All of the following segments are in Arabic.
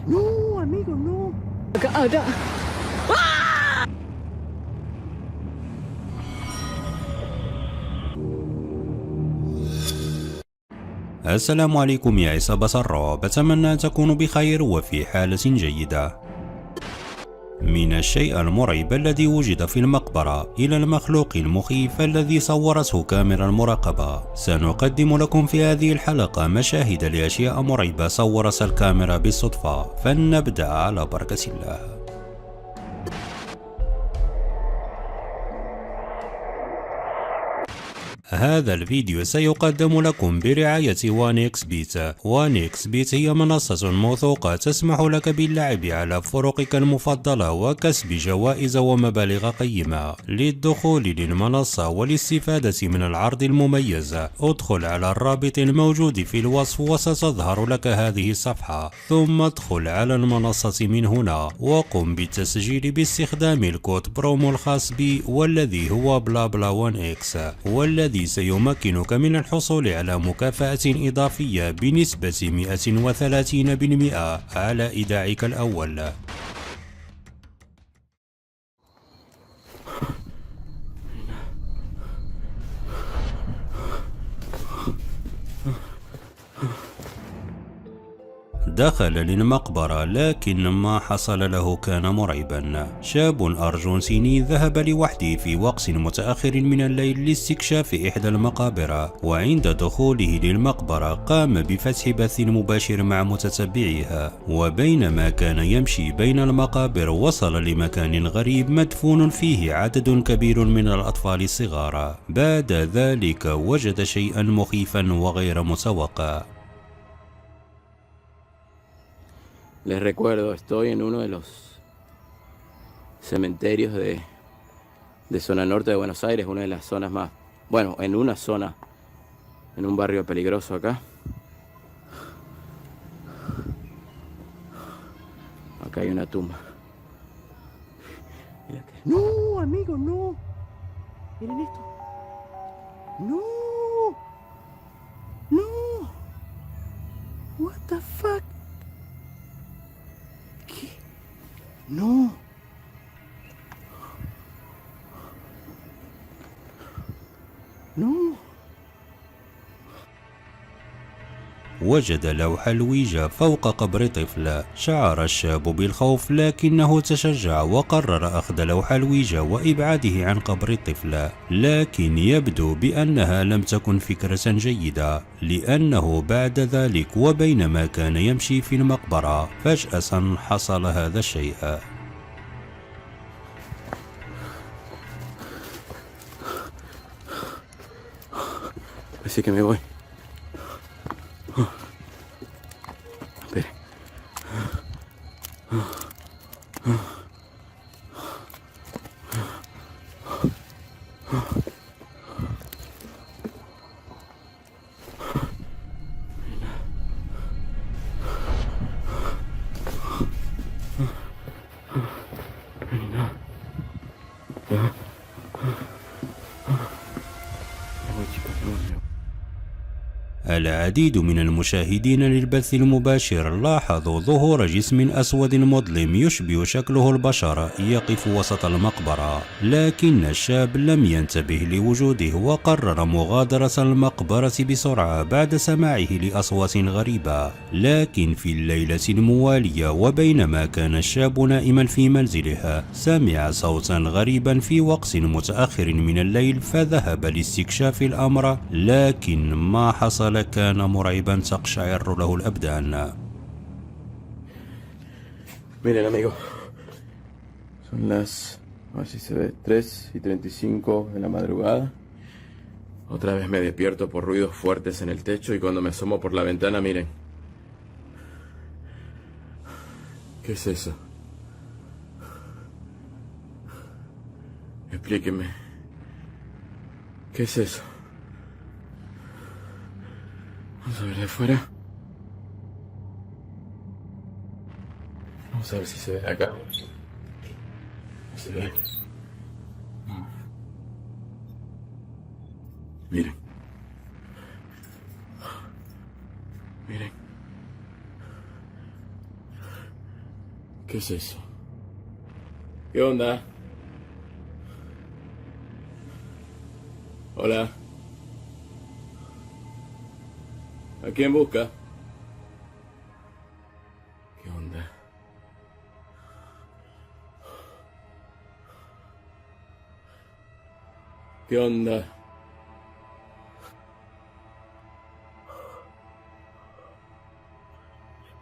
No, amigo, no. Acá, acá. السلام عليكم يا عصابة الرعب، أتمنى أن تكونوا بخير وفي حالة جيدة. من الشيء المرعب الذي وجد في المقبرة إلى المخلوق المخيف الذي صورته كاميرا المراقبة، سنقدم لكم في هذه الحلقة مشاهد لأشياء مرعبة صورتها الكاميرا بالصدفة، فلنبدأ على بركة الله. هذا الفيديو سيقدم لكم برعاية OneXBet. OneXBet هي منصة موثوقة تسمح لك باللعب على فرقك المفضلة وكسب جوائز ومبالغ قيمة. للدخول للمنصة والاستفادة من العرض المميز، ادخل على الرابط الموجود في الوصف وستظهر لك هذه الصفحة، ثم ادخل على المنصة من هنا وقم بالتسجيل باستخدام الكود برومو الخاص بي والذي هو بلا بلا 1X، والذي سيمكنك من الحصول على مكافأة إضافية بنسبة 130% على إيداعك الأول. دخل للمقبرة، لكن ما حصل له كان مرعبا. شاب أرجنتيني ذهب لوحده في وقت متأخر من الليل لاستكشاف إحدى المقابر، وعند دخوله للمقبرة قام بفتح بث مباشر مع متتبعيها. وبينما كان يمشي بين المقابر وصل لمكان غريب مدفون فيه عدد كبير من الأطفال الصغار. بعد ذلك وجد شيئا مخيفا وغير متوقع. Les recuerdo, estoy en uno de los cementerios de zona norte de Buenos Aires, una de las zonas más, bueno, en una zona, en un barrio peligroso acá. Acá hay una tumba. No, amigo, no. Miren esto. No. No. What the fuck? ¿Qué? No. No. وجد لوح الويجا فوق قبر طفل. شعر الشاب بالخوف، لكنه تشجع وقرر أخذ لوح الويجا وإبعاده عن قبر الطفل. لكن يبدو بأنها لم تكن فكرة جيدة، لأنه بعد ذلك وبينما كان يمشي في المقبرة فجأة حصل هذا الشيء. Así que me voy. Espera. العديد من المشاهدين للبث المباشر لاحظوا ظهور جسم أسود مظلم يشبه شكله البشر يقف وسط المقبرة، لكن الشاب لم ينتبه لوجوده وقرر مغادرة المقبرة بسرعة بعد سماعه لأصوات غريبة. لكن في الليلة الموالية وبينما كان الشاب نائما في منزله، سمع صوتا غريبا في وقت متأخر من الليل فذهب لاستكشاف الأمر، لكن ما حصل كان مرعبا تقشعر له الأبدان. Miren, amigo. Son las, a ver si se ve, 3:35 de la madrugada. Otra vez me despierto por ruidos fuertes en el techo y cuando me asomo por la ventana, miren. ¿Qué es eso? Explíquenme. ¿Qué es eso? Vamos a ver de afuera. Vamos a ver si se ve de acá. No se ve. Miren. Miren. ¿Qué es eso? ¿Qué onda? Hola. ¿A quién busca? ¿Qué onda? ¿Qué onda?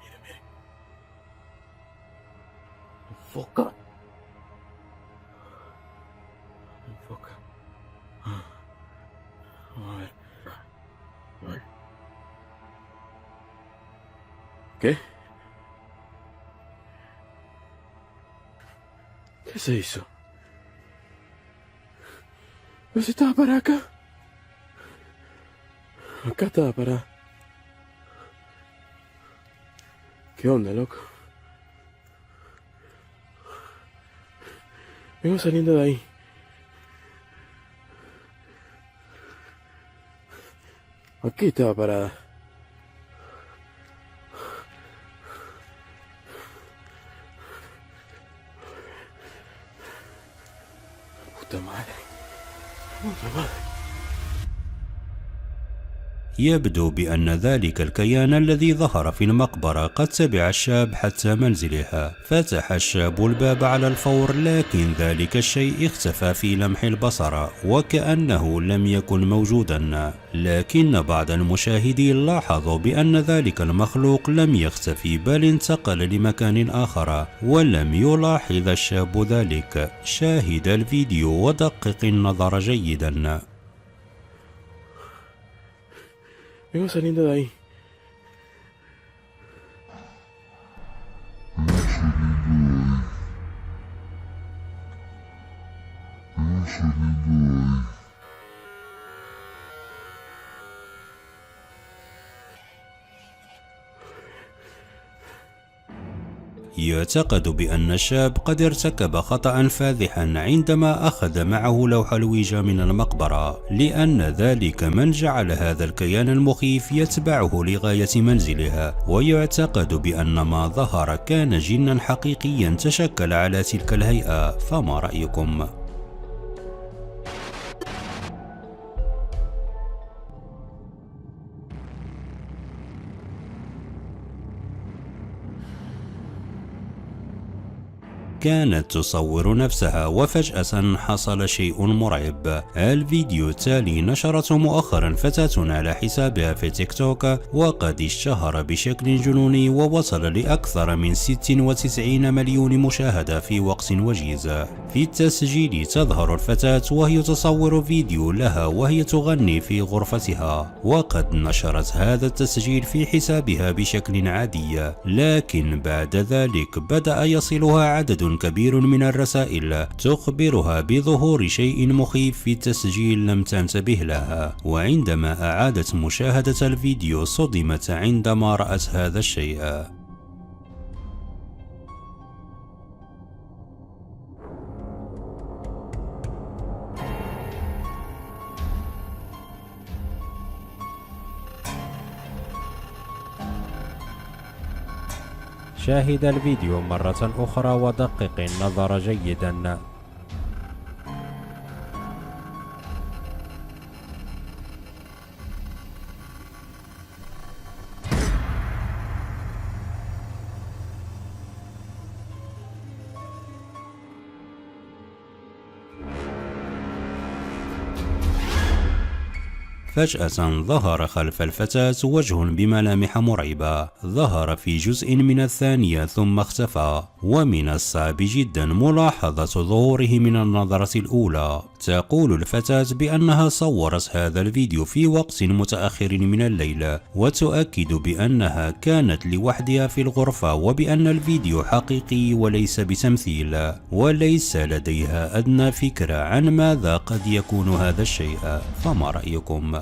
Mire. Enfoca. Enfoca. A ver. ¿Qué? ¿Qué se hizo? ¿Pero si estaba para acá? Acá estaba para... ¿Qué onda, loco? Vengo saliendo de ahí. Aquí estaba parada. Puta madre. Puta madre. يبدو بأن ذلك الكيان الذي ظهر في المقبرة قد تبع الشاب حتى منزلها. فتح الشاب الباب على الفور، لكن ذلك الشيء اختفى في لمح البصر وكأنه لم يكن موجودا. لكن بعض المشاهدين لاحظوا بأن ذلك المخلوق لم يختفي، بل انتقل لمكان آخر، ولم يلاحظ الشاب ذلك. شاهد الفيديو ودقق النظر جيدا. Vengo saliendo de ahí. يعتقد بأن الشاب قد ارتكب خطأ فادحا عندما أخذ معه لوح الويجا من المقبرة، لأن ذلك من جعل هذا الكيان المخيف يتبعه لغاية منزلها. ويعتقد بأن ما ظهر كان جنا حقيقيا تشكل على تلك الهيئة. فما رأيكم؟ كانت تصور نفسها وفجأة حصل شيء مرعب. الفيديو التالي نشرته مؤخرا فتاة على حسابها في تيك توك، وقد اشتهر بشكل جنوني ووصل لأكثر من 96 مليون مشاهدة في وقت وجيز. في التسجيل تظهر الفتاة وهي تصور فيديو لها وهي تغني في غرفتها، وقد نشرت هذا التسجيل في حسابها بشكل عادي. لكن بعد ذلك بدأ يصلها عدد كبير من الرسائل تخبرها بظهور شيء مخيف في التسجيل لم تنتبه لها. وعندما أعادت مشاهدة الفيديو صدمت عندما رأت هذا الشيء. شاهد الفيديو مرة أخرى ودقق النظر جيدا. فجأة ظهر خلف الفتاة وجه بملامح مرعبة، ظهر في جزء من الثانية ثم اختفى، ومن الصعب جدا ملاحظة ظهوره من النظرة الأولى. تقول الفتاة بأنها صورت هذا الفيديو في وقت متأخر من الليل، وتؤكد بأنها كانت لوحدها في الغرفة وبأن الفيديو حقيقي وليس بتمثيل، وليس لديها أدنى فكرة عن ماذا قد يكون هذا الشيء. فما رأيكم؟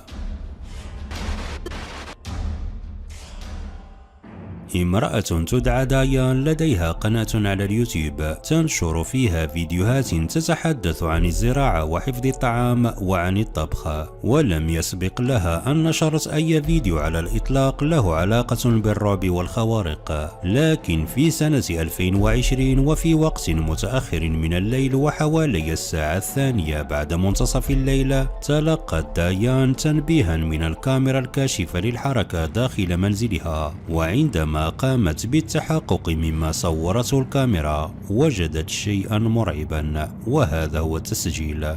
امرأة تدعى دايان لديها قناة على اليوتيوب تنشر فيها فيديوهات تتحدث عن الزراعة وحفظ الطعام وعن الطبخ، ولم يسبق لها أن نشرت أي فيديو على الإطلاق له علاقة بالرعب والخوارق. لكن في سنة 2020 وفي وقت متأخر من الليل وحوالي الساعة 2 بعد منتصف الليل، تلقت دايان تنبيها من الكاميرا الكاشفة للحركة داخل منزلها، وعندما قامت بالتحقق مما صورته الكاميرا وجدت شيئا مرعبا، وهذا هو التسجيل.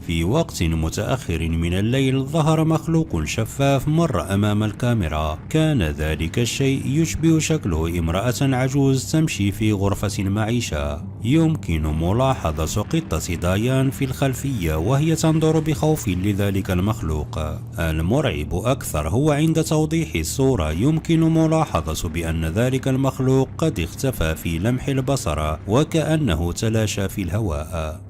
في وقت متأخر من الليل ظهر مخلوق شفاف مر أمام الكاميرا. كان ذلك الشيء يشبه شكله امرأة عجوز تمشي في غرفة المعيشة. يمكن ملاحظة قطة دايان في الخلفية وهي تنظر بخوف لذلك المخلوق. المرعب أكثر هو عند توضيح الصورة يمكن ملاحظة بأن ذلك المخلوق قد اختفى في لمح البصر وكأنه تلاشى في الهواء.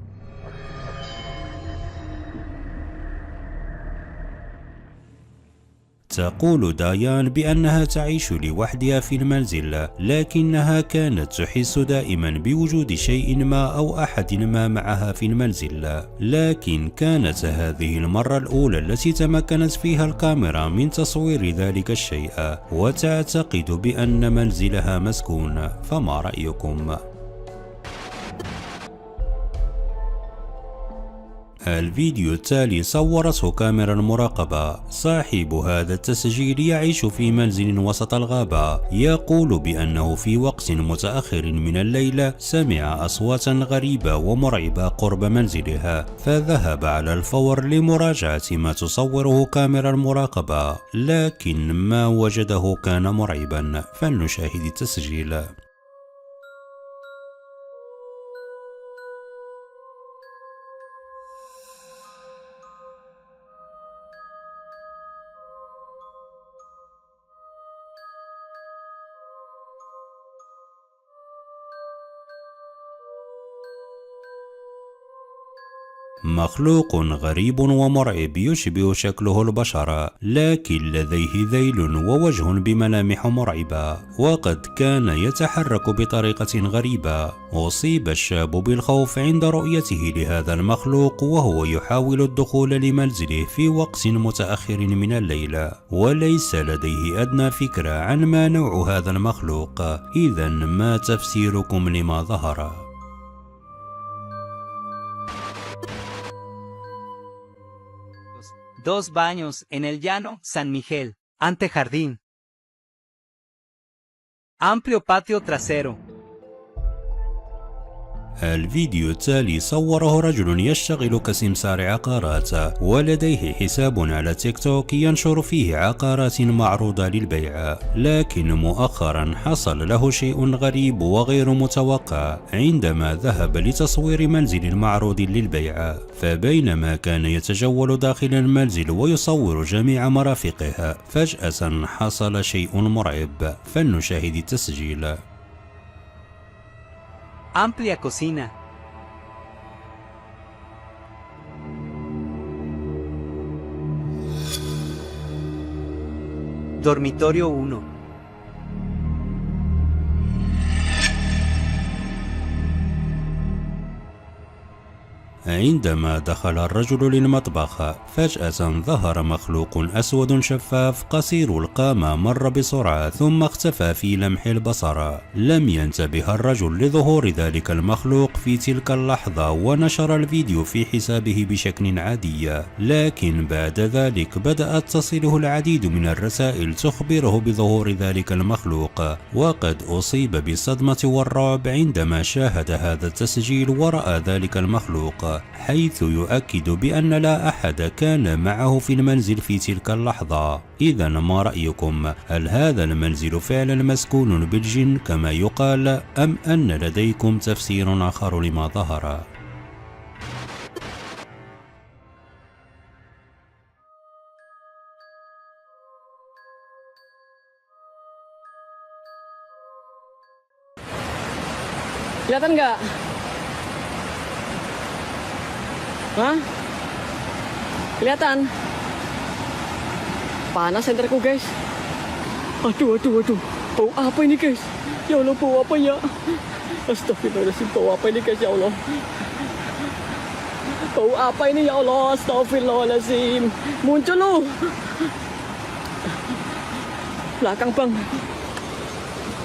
تقول دايان بأنها تعيش لوحدها في المنزل، لكنها كانت تحس دائما بوجود شيء ما أو أحد ما معها في المنزل. لكن كانت هذه المرة الأولى التي تمكنت فيها الكاميرا من تصوير ذلك الشيء، وتعتقد بأن منزلها مسكون. فما رأيكم؟ الفيديو التالي صورته كاميرا المراقبة. صاحب هذا التسجيل يعيش في منزل وسط الغابة. يقول بأنه في وقت متأخر من الليل سمع أصواتا غريبة ومرعبة قرب منزله، فذهب على الفور لمراجعة ما تصوره كاميرا المراقبة، لكن ما وجده كان مرعبا. فلنشاهد التسجيل. مخلوق غريب ومرعب يشبه شكله البشر، لكن لديه ذيل ووجه بملامح مرعبة، وقد كان يتحرك بطريقة غريبة. أصيب الشاب بالخوف عند رؤيته لهذا المخلوق وهو يحاول الدخول لمنزله في وقت متأخر من الليل، وليس لديه أدنى فكرة عن ما نوع هذا المخلوق. إذن ما تفسيركم لما ظهر؟ Dos baños en el llano San Miguel, antejardín. Amplio patio trasero. الفيديو التالي صوره رجل يشتغل كسمسار عقارات، ولديه حساب على تيك توك ينشر فيه عقارات معروضة للبيع. لكن مؤخرا حصل له شيء غريب وغير متوقع عندما ذهب لتصوير منزل معروض للبيع، فبينما كان يتجول داخل المنزل ويصور جميع مرافقه، فجأة حصل شيء مرعب. فلنشاهد التسجيل. Amplia cocina. Dormitorio 1. عندما دخل الرجل للمطبخ، فجأة ظهر مخلوق أسود شفاف قصير القامة مر بسرعة ثم اختفى في لمح البصر. لم ينتبه الرجل لظهور ذلك المخلوق في تلك اللحظة ونشر الفيديو في حسابه بشكل عادي، لكن بعد ذلك بدأت تصله العديد من الرسائل تخبره بظهور ذلك المخلوق، وقد أصيب بالصدمة والرعب عندما شاهد هذا التسجيل ورأى ذلك المخلوق، حيث يؤكد بأن لا أحد كان معه في المنزل في تلك اللحظة. إذا ما رأيكم؟ هل هذا المنزل فعلا مسكون بالجن كما يقال، أم أن لديكم تفسير آخر لما ظهر؟ Kelihatan nggak? Hah? Kelihatan? Panas senterku guys. Aduh. Bau apa ini guys? Ya Allah, bau apa ya? Astagfirullahaladzim, bau apa ini guys, ya Allah? Bau apa ini ya Allah? Astagfirullahaladzim. Muncul lu. Belakang bang.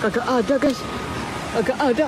Agak ada guys. Agak ada.